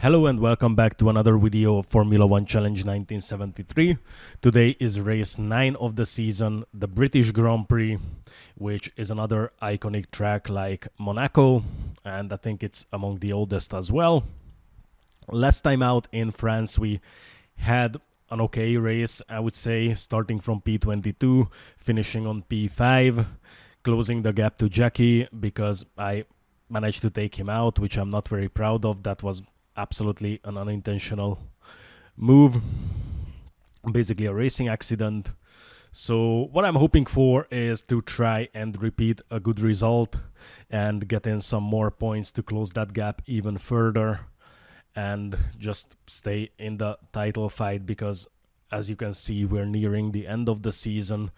Hello and welcome back to another video of Formula 1 Challenge 1973. Today is race 9 of the season, the British Grand Prix, which is another iconic track like Monaco, and I think it's among the oldest as well. Last time out in France we had an okay race, I would say, starting from P22, finishing on P5, closing the gap to Jackie because I managed to take him out, which I'm not very proud of. That was absolutely an unintentional move, basically a racing accident. So what I'm hoping for is to try and repeat a good result and get in some more points to close that gap even further and just stay in the title fight, because as you can see we're nearing the end of the season,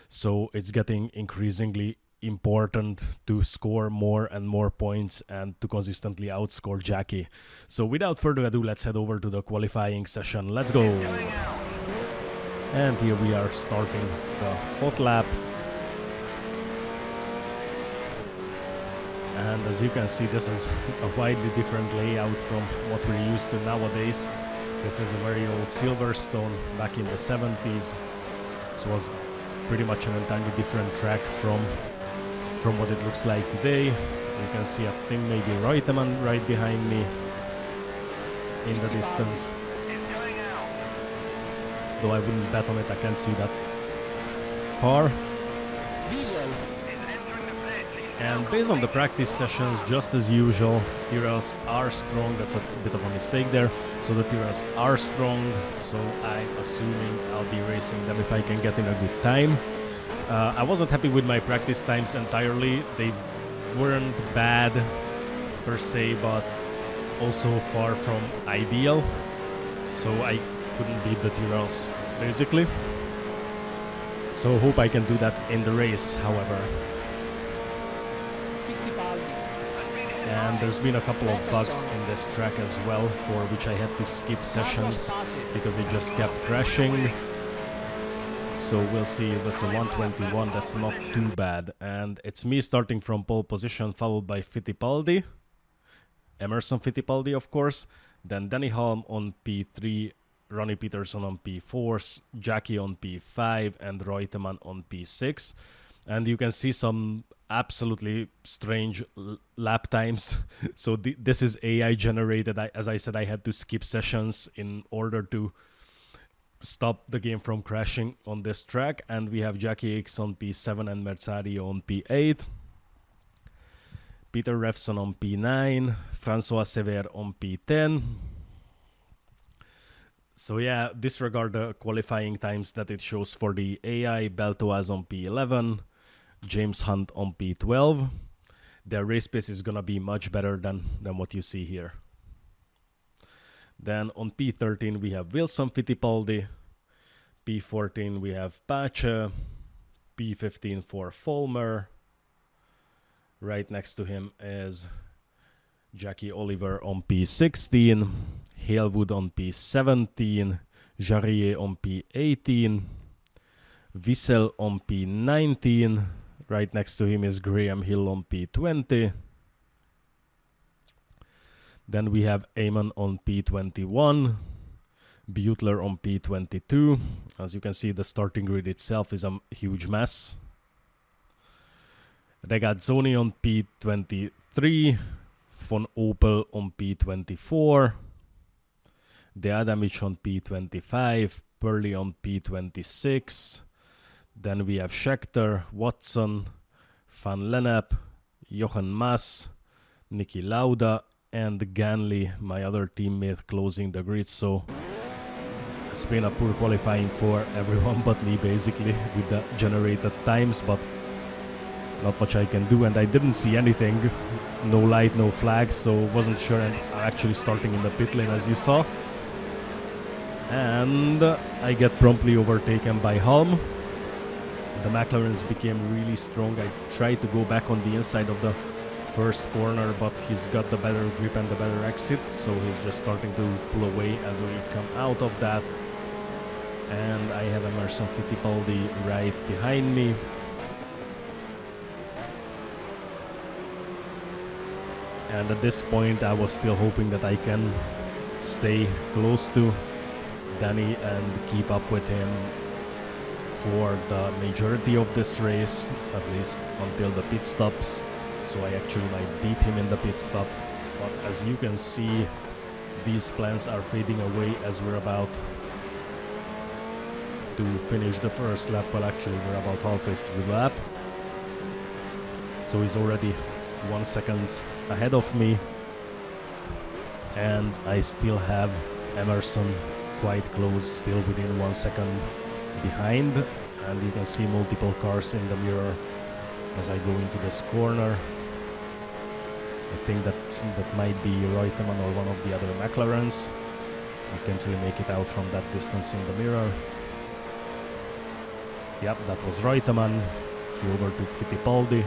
so it's getting increasingly important to score more and more points and to consistently outscore Jackie. So without further ado, let's head over to the qualifying session. Let's go. And here we are starting the hot lap. And as you can see, this is a widely different layout from what we're used to nowadays. This is a very old Silverstone back in the 70s. This was pretty much an entirely different track from what it looks like today. You can see, I think, maybe Reutemann right behind me in the distance. Though I wouldn't bet on it, I can't see that far. And based on the practice sessions, just as usual, Tyrrells are strong. That's a bit of a mistake there. So the Tyrrells are strong, so I'm assuming I'll be racing them if I can get in a good time. I wasn't happy with my practice times entirely. They weren't bad per se, but also far from ideal. So I couldn't beat the Tyrrells, basically. So hope I can do that in the race, however. And there's been a couple of bugs in this track as well, for which I had to skip sessions because it just kept crashing. So we'll see. That's a 121, that's not too bad. And it's me starting from pole position, followed by Fittipaldi. Emerson Fittipaldi, of course. Then Danny Halm on P3, Ronnie Peterson on P4, Jackie on P5, and Reutemann on P6. And you can see some absolutely strange lap times. So this is AI generated. As I said, I had to skip sessions in order to stop the game from crashing on this track. And we have Jackie Hicks on P7 and Merzario on P8. Peter Revson on P9, François Sever on P10. So yeah, disregard the qualifying times that it shows for the AI. Beltoise on P11, James Hunt on P12. Their race pace is gonna be much better than what you see here. Then on P13 we have Wilson Fittipaldi, P14 we have Pace, P15 for Fulmer. Right next to him is Jackie Oliver on P16, Halewood on P17, Jarrier on P18, Wiesel on P19. Right next to him is Graham Hill on P20. Then we have Eamon on P21, Butler on P22. As you can see, the starting grid itself is a huge mess. Regazzoni on P23, Von Opel on P24, De Adamic on P25, Purley on P26. Then we have Scheckter, Watson, Van Lennep, Jochen Mass, Niki Lauda, and Ganley, my other teammate, closing the grid. So it's been a poor qualifying for everyone but me, basically, with the generated times, but not much I can do. And I didn't see anything, no light, no flag, so wasn't sure. I'm actually starting in the pit lane, as you saw, and I get promptly overtaken by Halm. The McLarens became really strong. I tried to go back on the inside of the first corner, but he's got the better grip and the better exit, so he's just starting to pull away as we come out of that. And I have Emerson Fittipaldi right behind me. And at this point I was still hoping that I can stay close to Danny and keep up with him for the majority of this race, at least until the pit stops, so I actually might beat him in the pit stop. But as you can see, these plans are fading away as we're about to finish the first lap. Well, actually we're about halfway through the lap, so he's already 1 second ahead of me, and I still have Emerson quite close, still within 1 second behind, and you can see multiple cars in the mirror as I go into this corner. I think that might be Reutemann or one of the other McLarens. I can't really make it out from that distance in the mirror. Yep, that was Reutemann. He overtook Fittipaldi.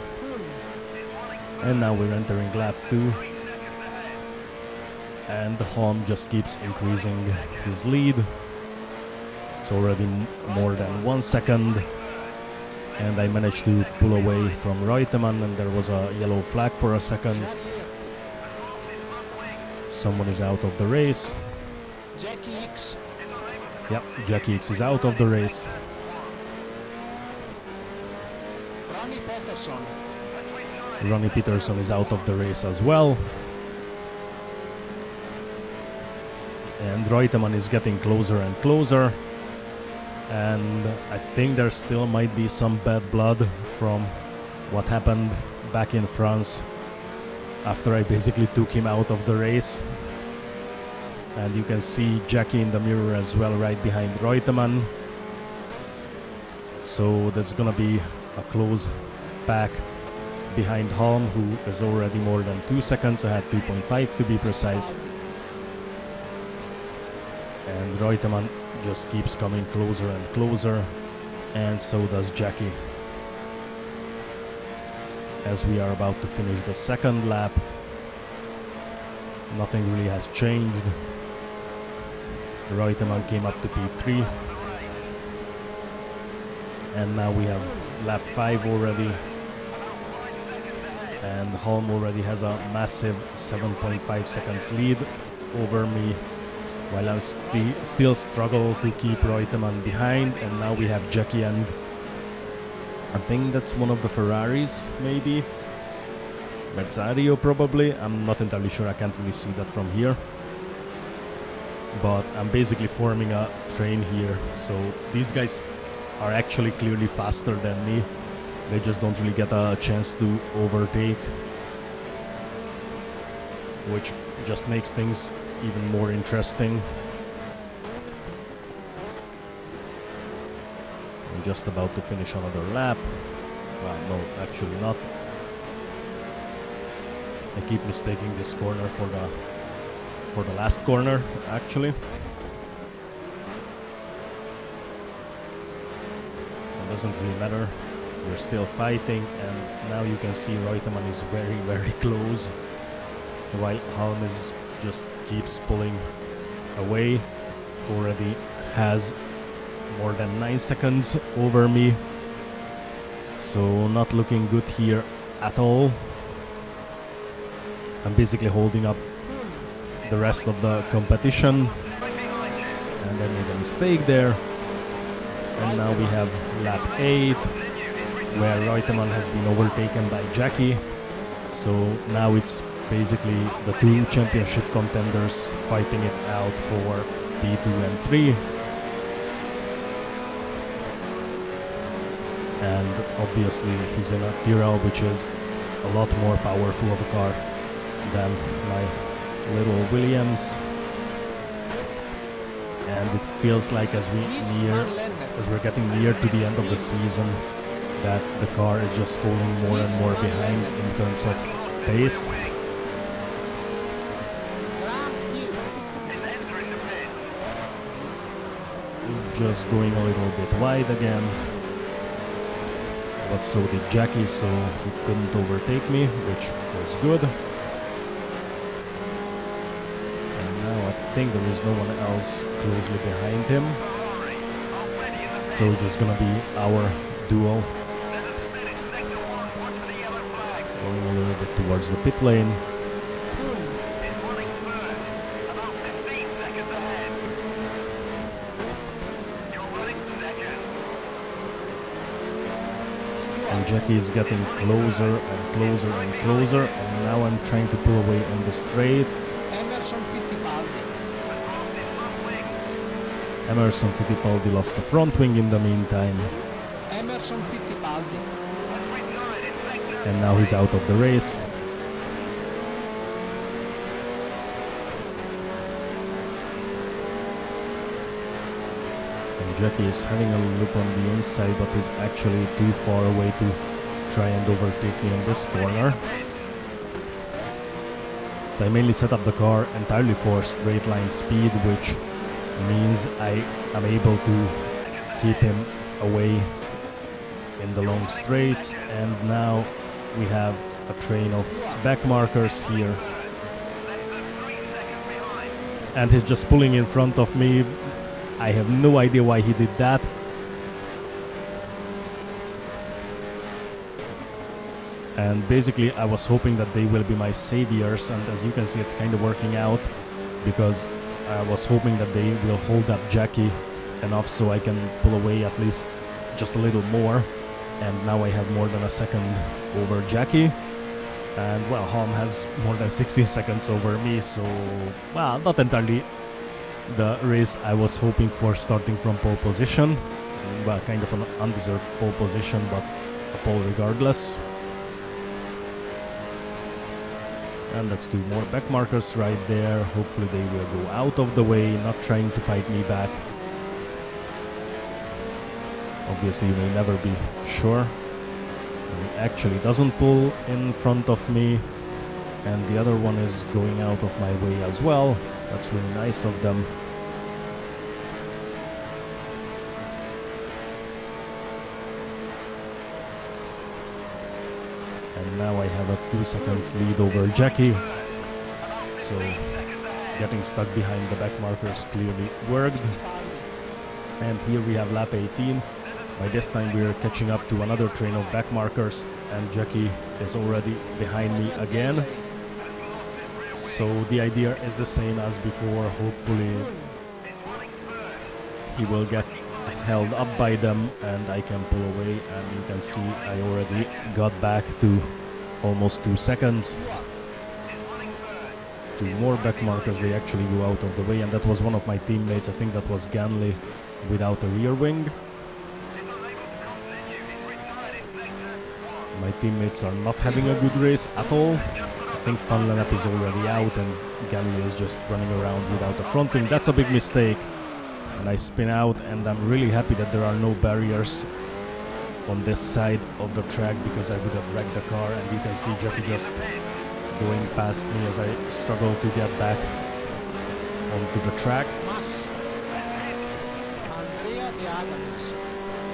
And now we're entering lap 2. And Holm just keeps increasing his lead. It's already more than 1 second. And I managed to pull away from Reutemann, and there was a yellow flag for a second. Someone is out of the race. Jackie X. Yep, Jackie X is out of the race. Ronnie Peterson is out of the race as well. And Reutemann is getting closer and closer. And I think there still might be some bad blood from what happened back in France after I basically took him out of the race. And you can see Jackie in the mirror as well, right behind Reutemann. So that's gonna be a close pack behind Holm, who is already more than 2 seconds ahead, 2.5 to be precise. And Reutemann just keeps coming closer and closer, and so does Jackie. As we are about to finish the second lap, nothing really has changed. Reutemann came up to P3, and now we have lap 5 already, and Holm already has a massive 7.5 seconds lead over me, while I still struggle to keep Reutemann behind. And now we have Jackie, and I think that's one of the Ferraris, maybe Merzario probably, I'm not entirely sure, I can't really see that from here, but I'm basically forming a train here, so these guys are actually clearly faster than me. They just don't really get a chance to overtake, which just makes things even more interesting. I'm just about to finish another lap. Well, no, actually not. I keep mistaking this corner for the last corner, actually. It doesn't really matter. We're still fighting, and now you can see Reutemann is very, very close, while Holm is just keeps pulling away. Already has more than 9 seconds over me, so not looking good here at all. I'm basically holding up the rest of the competition, and I made a mistake there. And now we have lap 8, where Reutemann has been overtaken by Jackie. So now it's basically the two championship contenders fighting it out for P2 and 3. And obviously he's in a Tyrrell, which is a lot more powerful of a car than my little Williams. And it feels like as we're getting near to the end of the season, that the car is just falling more and more behind in terms of pace. Just going a little bit wide again, but so did Jackie, so he couldn't overtake me, which was good. And now I think there is no one else closely behind him, so it's just gonna be our duel. Going a little bit towards the pit lane. And Jackie is getting closer and closer and closer, and now I'm trying to pull away on the straight. Emerson Fittipaldi lost the front wing in the meantime. Emerson Fittipaldi. And now he's out of the race. And Jackie is having a look on the inside, but he's actually too far away to try and overtake me in this corner. So I mainly set up the car entirely for straight line speed, which means I am able to keep him away in the long straights. And now we have a train of back markers here, and he's just pulling in front of me. I have no idea why he did that. And basically I was hoping that they will be my saviors, and as you can see it's kind of working out, because I was hoping that they will hold up Jackie enough so I can pull away at least just a little more. And now I have more than a second over Jackie. And well, Halm has more than 16 seconds over me, so well, not entirely the race I was hoping for, starting from pole position. Well, kind of an undeserved pole position, but a pole regardless. And let's do more back markers right there. Hopefully they will go out of the way, not trying to fight me back. Obviously you may never be sure. He actually doesn't pull in front of me, and the other one is going out of my way as well. That's really nice of them. And now I have a 2 seconds lead over Jackie. So getting stuck behind the back markers clearly worked. And here we have lap 18. By this time we are catching up to another train of back markers, and Jackie is already behind me again. So the idea is the same as before. Hopefully he will get held up by them and I can pull away, and you can see I already got back to almost 2 seconds. 2 more back markers, they actually go out of the way, and that was one of my teammates. I think that was Ganley without a rear wing. My teammates are not having a good race at all. I think Van Lennep is already out and Ganley is just running around without a front wing. That's a big mistake. And I spin out, and I'm really happy that there are no barriers on this side of the track, because I would have wrecked the car. And you can see Jackie just going past me as I struggle to get back onto the track.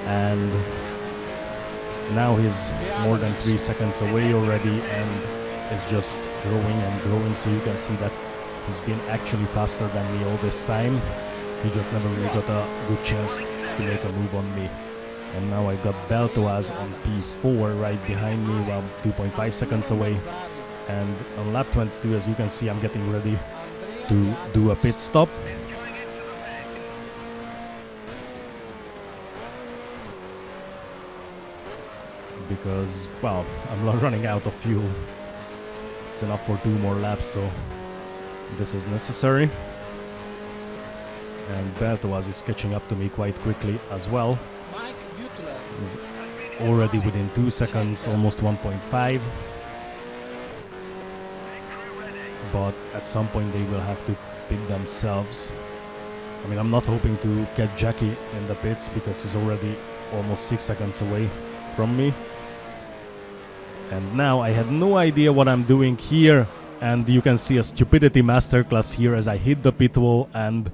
And now he's more than 3 seconds away already, and is just growing and growing. So you can see that he's been actually faster than me all this time. He just never really got a good chance to make a move on me. And now I've got Beltoaz on P4 right behind me, well, 2.5 seconds away. And on lap 22, as you can see, I'm getting ready to do a pit stop. Because, well, I'm running out of fuel. It's enough for 2 more laps, so this is necessary. And Beltoaz is catching up to me quite quickly as well. He's already within 2 seconds, almost 1.5. But at some point they will have to pit themselves. I mean, I'm not hoping to catch Jackie in the pits because he's already almost 6 seconds away from me. And now I had no idea what I'm doing here, and you can see a stupidity masterclass here as I hit the pit wall and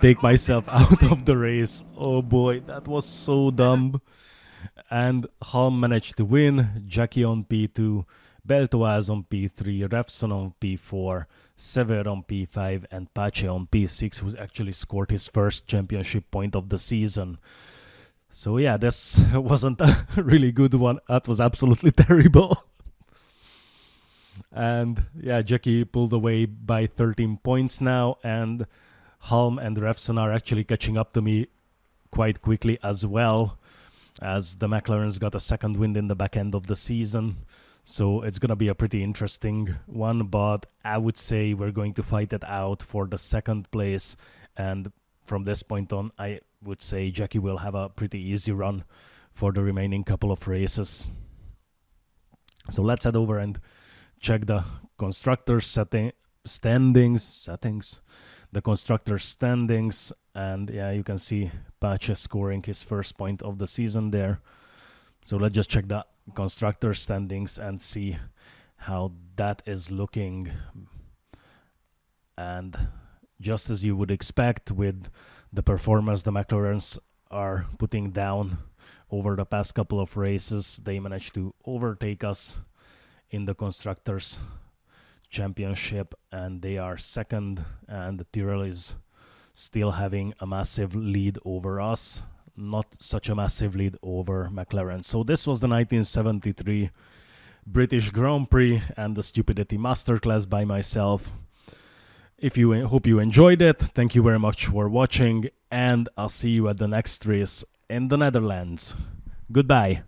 take myself out of the race. Oh boy, that was so dumb. And Halm managed to win. Jackie on P2, Beltoaz on P3, Refson on P4, Sever on P5, and Pache on P6, who actually scored his first championship point of the season. So yeah, this wasn't a really good one. That was absolutely terrible. And yeah, Jackie pulled away by 13 points now, and Halm and Refson are actually catching up to me quite quickly as well. as the McLarens got a second win in the back end of the season. So it's going to be a pretty interesting one, but I would say we're going to fight it out for the second place. And from this point on, I would say Jackie will have a pretty easy run for the remaining couple of races. So let's head over and check the constructors standings. The constructors standings, and yeah, you can see Pache scoring his first point of the season there. So let's just check the constructor standings and see how that is looking. And just as you would expect with the performance the McLarens are putting down over the past couple of races, they managed to overtake us in the constructors championship, and they are second, and Tyrrell is still having a massive lead over us, not such a massive lead over McLaren. So this was the 1973 British Grand Prix and the Stupidity Masterclass by myself. Hope you enjoyed it. Thank you very much for watching, and I'll see you at the next race in the Netherlands. Goodbye.